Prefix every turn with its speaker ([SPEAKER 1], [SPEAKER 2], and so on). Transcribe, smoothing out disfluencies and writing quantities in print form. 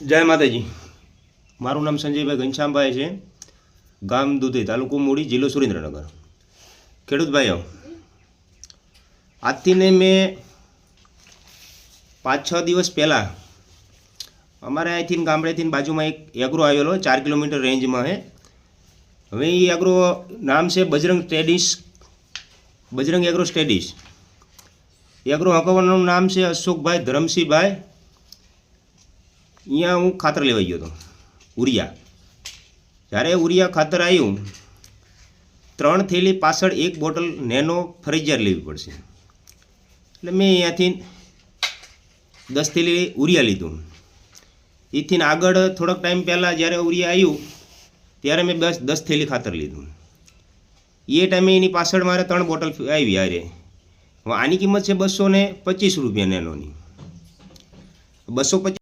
[SPEAKER 1] જય માતાજી। મારું નામ સંજયભાઈ ઘનશ્યામભાઈ છે, ગામ દુધઈ, તાલુકો મૂળી, જિલ્લો સુરેન્દ્રનગર। ખેડૂત ભાઈઓ, આજથી ને મેં 5-6 દિવસ પહેલાં અમારે અહીંથી ગામડેથી બાજુમાં એક એગ્રો આવેલો 4 કિલોમીટર રેન્જમાં છે। હવે એ એગ્રો નામ છે બજરંગ એગ્રો સ્ટેડિસ। એગ્રો હકવાનું નામ છે અશોકભાઈ ધરમસિંહભાઈ। અહીંયા હું ખાતર લેવા ગયો હતો ઉરિયા। જ્યારે ઉરિયા ખાતર આવ્યું, 3 થેલી પાછળ 1 બોટલ નેનો ફરજિયાત લેવી પડશે, એટલે મેં અહીંયાથી 10 થેલી ઉરિયા લીધું। એથી આગળ થોડોક ટાઈમ પહેલાં જ્યારે ઉરિયા આવ્યું ત્યારે મેં 10 થેલી ખાતર લીધું। એ ટાઈમે એની પાછળ મારે 3 બોટલ આવી હારે। હવે આની કિંમત છે 225 રૂપિયા નેનોની। 225